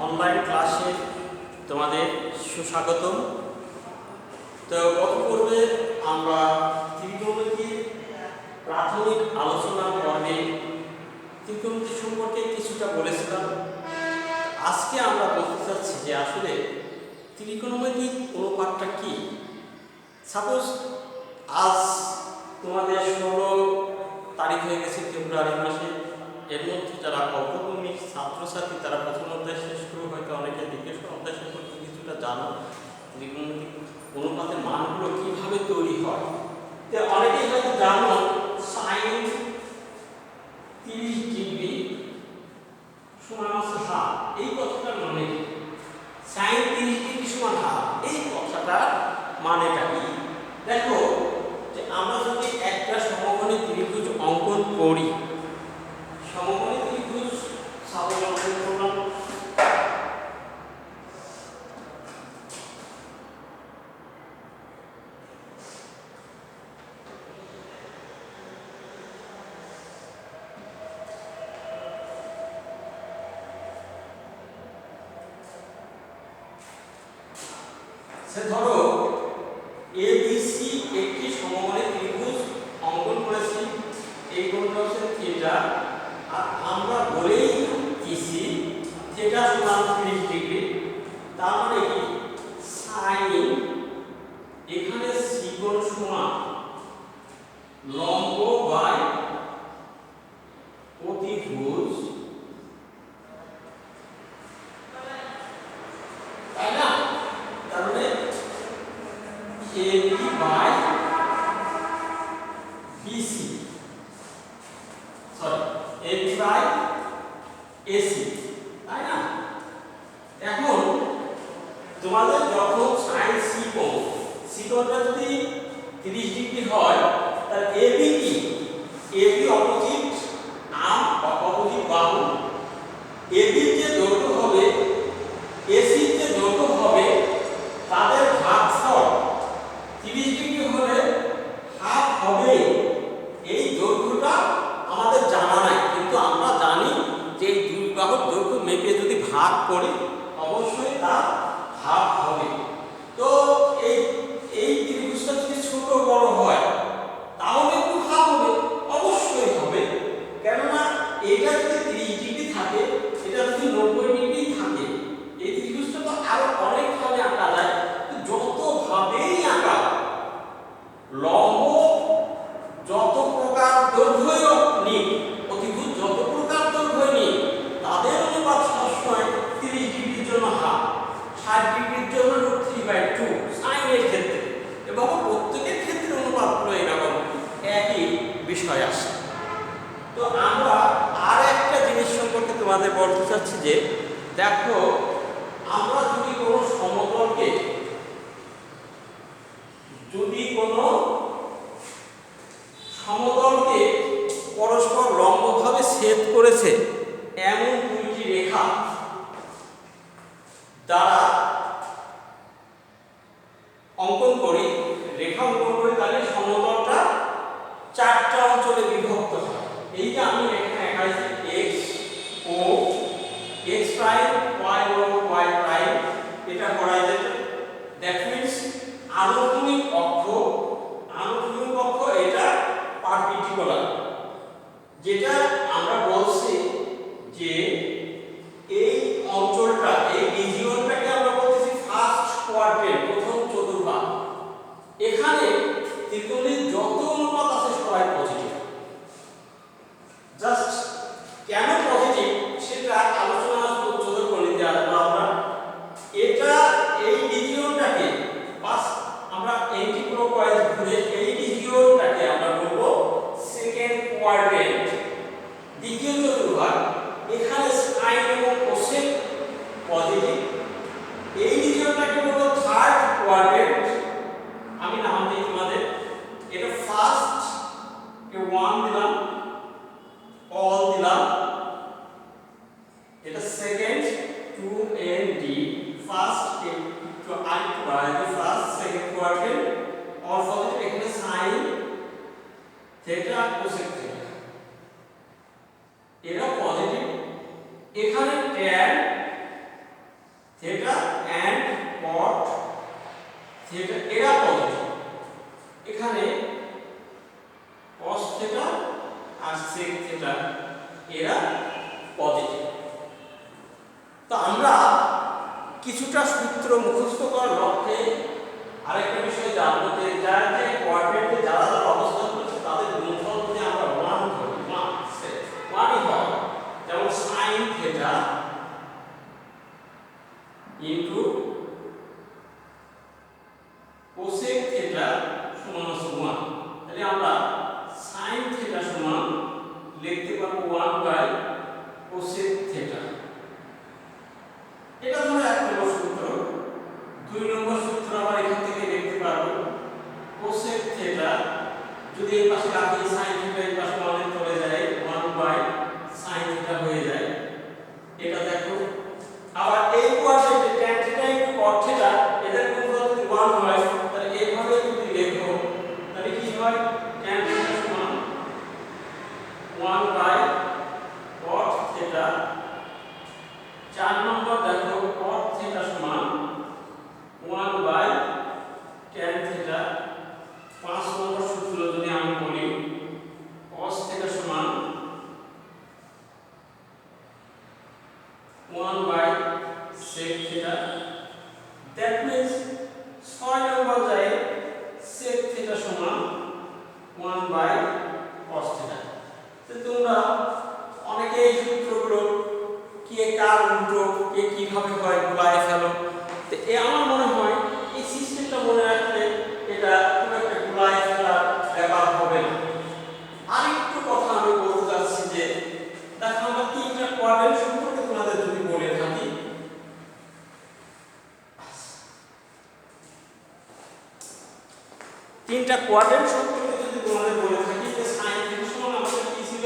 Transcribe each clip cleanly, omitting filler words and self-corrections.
Online ক্লাসে তোমাদের সুস্বাগতম। তো গত পর্বে আমরা ত্রিকোণমিতির প্রাথমিক আলোচনা পর্বে ত্রিকোণমিতি সম্পর্কে কিছুটা বলেছিলাম। আজকে আমরা বলতে চাচ্ছি যে আসলে ত্রিকোণমিতিক অনুপাতটা কি। সাপোজ আজ তোমাদের 16 তারিখ হয়ে গেছে ফেব্রুয়ারি মাসে। এর মধ্যে যারা অগ্রগামী ছাত্রছাত্রী তারা প্রথম অধ্যায় শেষ করে হয়তো অনেকে দ্বিতীয় অধ্যায় সম্পর্কে কিছুটা জানো, ত্রিকোণমিতিক অনুপাতের মানগুলো কিভাবে তৈরি হয়। তো অনেকেই হয়তো জানো সাইন 30 ডিগ্রি সমান হাফ, এই কথাটার মানে কি? সাইন 30 ডিগ্রি সমান হাফ, এই কথাটার মানেটা কি? দেখো যে আমরা যদি একটা সমকোণী ত্রিভুজ অঙ্কন করি, সমকোণী ত্রিভুজ সাপোজ অঙ্কন করলাম, সে ধরো এবিসি একটি সমকোণী ত্রিভুজ অঙ্কন করেছি, এই কোণটা হচ্ছে থিটা, আর আমরা বলেই দিছি থিটা সমান 30 ডিগ্রি। তার মানে কি সাইন এখানে সি কোণ সমান লম্ব বাই অতিভুজ, তাই না? তার মানে AB by BC, sorry AB by AC, তাই না? এখন তোমাদের যখন সাইন সি কোণটা যদি 30 ডিগ্রি হয়, তাহলে এবি কি? এবি অপোজিট আর্ম বা অপোজিট বাহু, এবি যে দৈর্ঘ্য হবে এসি যে দৈর্ঘ্য হবে তাদের ভাগফল 30 ডিগ্রি হলে হাফ হবে। এই দৈর্ঘ্যটা আমাদের জানা নাই, কিন্তু আমরা জানি যে এই দুই বাহুর দৈর্ঘ্য মেপে যদি ভাগ করি অবশ্যই তা হাফ হবে। তো এই ত্রিভুজটা যদি ছোট বড় হয় তাহলে একটু হাফ হবে, অবশ্যই হবে। কেননা এটা যদি 30 ডিগ্রি থাকে, এটা যদি 90 ডিগ্রি থাকে, এই ত্রিভুজটা তো আরো অনেকভাবে আঁকা যায়। যতভাবেই আঁকা, লম্ব যত প্রকার দৈর্ঘ্যই নিক, অতিভুজ যত প্রকার দৈর্ঘ্যই নিক, তাদের অনুপাত সবসময় 30 ডিগ্রির জন্য হাফ, 60 ডিগ্রির জন্য √3/2 সাইনের ক্ষেত্রে, এবং প্রত্যেকের ক্ষেত্রে অনুপাতগুলো এরকম একই বিষয় আসে। তো আমরা আর একটা জিনিস সম্পর্কে তোমাদের বলতে চাচ্ছি যে দেখো, আমরা যদি কোনো সমতলকে পরস্পর লম্বভাবে ছেদ করেছে এমন দুইটি রেখা দ্বারা অঙ্কন করি, রেখা অঙ্কন করি, তাহলে সমতলটা 4টা অঞ্চলে বিভক্ত হয়। এই যে আমি এখানে দেখাইছি x ও x প্রাইম, y ও y প্রাইম, এটা হরাইজন্টাল, দ্যাট মিন্স আনুভূমিক অক্ষ, এটা পারপেন্ডিকুলার। যেটা আমরা বলছি যে এই অঞ্চলটা, এই রিজিয়নটাকে আমরা বলতেছি ফার্স্ট কোয়াড্রেন্ট, প্রথম চতুর্ভাগ। এখানে ত্রিকোণের যত অনুপাত আছে সবাই পজিটিভ। জাস্ট কেন পজিটিভ সেটা আলোচনা উচ্চতর গণিতে আসবো আমরা। এটা এই রিজিয়নটাকে বাস আমরা এন্টি ক্লকওয়াইজ ঘুরে এই রিজিয়নটাকে আমরা বলবো সেকেন্ড কোয়াড্রেন্ট, দ্বিতীয় চতুর্ভাগ। এখানে সাইন এবং কোসেক পজিটিভ। এই রিজিয়নটাকে বলবো থার্ড কোয়াড্রেন্ট, আমি নাম দিই তোমাদের, এটা ফার্স্ট কে 1 দিলাম, অল দিলাম, এটা সেকেন্ড 2 and d, ফার্স্ট কে তো আরেকটু বাড়াই দিই, first second quadrant all positive. এখানে সাইন থিটা কোসেক থিটা এরা পজিটিভ। এখানে tan কিছুটা সূত্র মুখস্থ করার লক্ষ্যে আরেকটা বিষয় জানবো যে যার যে কোঅর্ডিনেটে যারা যারা অবস্থান করছে তাদের গুণফল যদি আমরা 1 ধরি, 1ই হয়, যেমন sin theta into cosec theta সমান 1, তাহলে আমরা sin থিটা সমান লিখতে পারবো 1 বাই cosec থিটা। এটা হলো এক নম্বর সূত্র। দুই নম্বর সূত্র আমরা এখান থেকে দেখতে পারবো cosec থিটা যদি এই পাশে রাখি sin থিটা এই পাশে মানে চলে যায় 1 বাই sin থিটা হয়ে যায়। এটা দেখো আবার এই কোঅর্ডিনেটে tan theta into cot theta এদের গুণফল যদি 1 হয় তাহলে এইভাবে যদি লেখো তাহলে কি হয় tan থিটা সমান 1 বাই cot থিটা। 4 নম্বর দেখো cot থিটা সমান 1 বাই tan থিটা। 5 নম্বর সূত্র যদি আমি বলি cos থিটা সমান 1 by sec theta. That means 6 নম্বর যায় sec থিটা সমান 1 বাই cos থিটা। তো তোমরা অনেকে এই সূত্রগুলো কে কার উল্টো কে কিভাবে হয় গুলায় ফেলো, তো আমার মনে হয় এই সিস্টেমটা মনে রাখলে এটা খুব একটা গুলায় ফেলার ব্যাপার হবে না। আরেকটু কথা আমি বলতে চাচ্ছি যে দেখো আমরা তিনটা কোঅর্ডিনেট সম্পর্কে তোমাদের যদি বলে থাকি, তিনটা কোঅর্ডিনেট সম্পর্কে যদি তোমাদের বলে থাকি যে sin থিটা সমান আমাদের কি ছিল,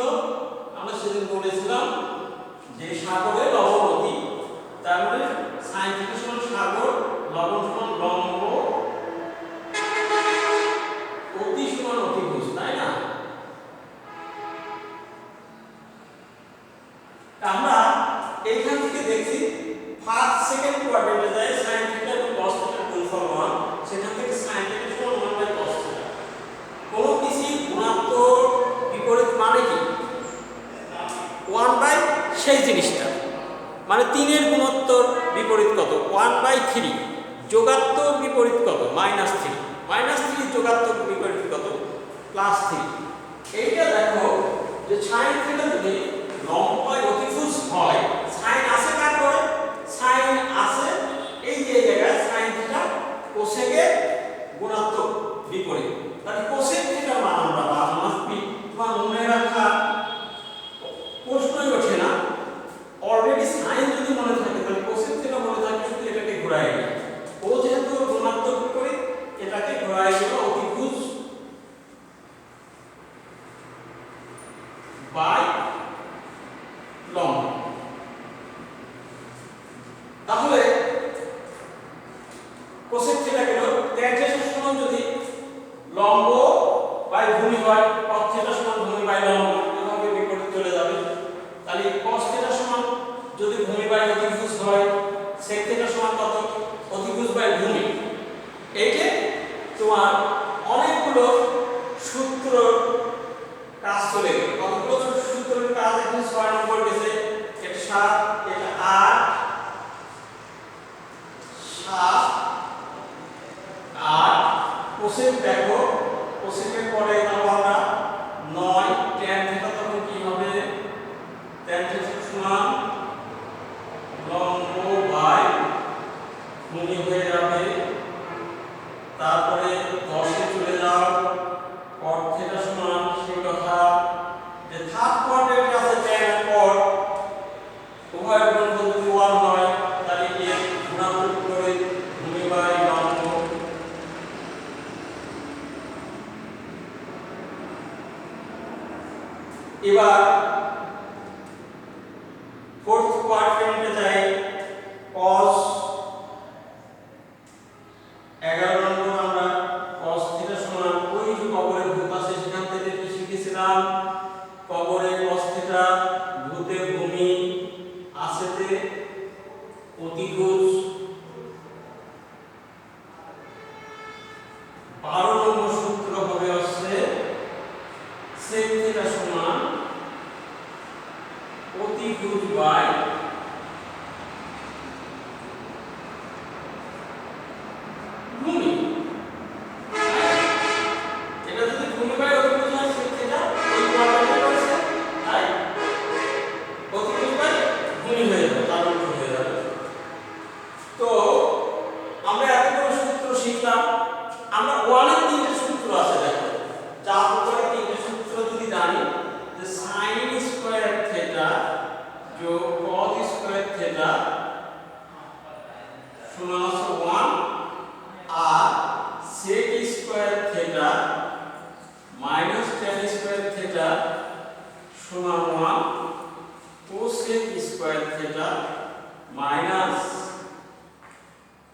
আমরা সেদিন বলেছিলাম যে সাগরের লবণ অতি, তার মানে sin থিটা সমান সাগর, লবণ সমান লম্ব, অতি সমান অতিভুজ, তাই না? আমরা এইখান থেকে দেখছি ফার্স্ট সেকেন্ড কোঅর্ডিনেটে যায় sin থিটা এবং cos থিটার গুণফল 1, সেখান থেকে sin থিটা সমান 1 বাই cos থিটা। কোন কিছু গুণাত্মক বিপরীত মানে কি 1 বাই সেই জিনিসটা, মানে 3 এর গুণোত্তর বিপরীত কত 1 বাই 3, যোগাত্মক বিপরীত কত -3, -3 যোগাত্মক বিপরীত কত +3। এইটা দেখো যে sin থিটা যদি লম্ব বাই অতিভুজ হয়, sin আছে কার করে, sin আছে এই যে জায়গায় sin থিটা cosec এর গুণাত্মক বিপরীত, তাহলে cosec থিটার মান আমরা বারমাসপি তোমার মনে রাখা প্রশ্নই ওঠে না। অলরেডি sin যদি মনে থাকে তাহলে cosec থিটা মনে থাকে, শুধু এটাকে ঘোরায় দিই, ও যেহেতু গুণাত্মক বিপরীত এটাকে ঘোরায় দিই অতিভুজ বাই লম্ব। তাহলে cosec থিটা গেল, tan থিটা সমান যদি লম্ব বাই ভূমি হয়, cot থিটা সমান ভূমি বাই লম্ব, এভাবে বিপরীত চলে যাবে। তাহলে cos থিটা সমান যদি ভূমি বাই অতিভুজ হয়, sec থিটা সমান কত অতিভুজ বাই ভূমি। এইটা তোমার অনেকগুলো সূত্র কাজ চলে গেল, কতগুলো সূত্রের কাজ এখন 6 নম্বর গেছে, এটা 7, এটা 8, 7, 8 cosec দেখো, cosec এর পরে নাও আমরা 9, tan থিটা তখন কি হবে, tan থিটা সমান লম্ব বাই ভূমি হয়ে যাবে। তারপরে 10 এ চলে যাও, cot থিটা সমান সেই কথা যে থার্ড কোঅর্ডিনেট আছে tan আর cot, উভয়ের গুণফল যদি 1 হয় তাহলে এর গুণাত্মক করে ভূমি বাই লম্ব। এবার ফোর্থ কোয়াড্রেন্টে যাই, cos 11 নম্বর আমরা cos থিটা সমান ওই যে কবরের ভূত আছে সেখান থেকে কি শিখেছিলাম, কবরে cos থিটা, ভূতে ভূমি, আসেতে অতিভুজ। 12 নম্বর সূত্র হবে হচ্ছে sec থিটা সমান অতিভুজ বাই cos স্কয়ার থিটা সমান হচ্ছে 1 আর sec square theta minus tan square theta সমান 1 cosec square theta minus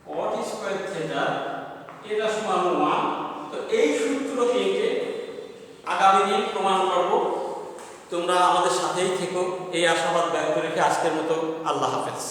cot square theta এটা সমান 1। তো এই সূত্র থেকে আগামী দিন প্রমাণ করব। তোমরা আমাদের সাথেই থেকো এই আশাবাদ ব্যক্ত রেখে আজকের মতো আল্লাহ হাফেজ।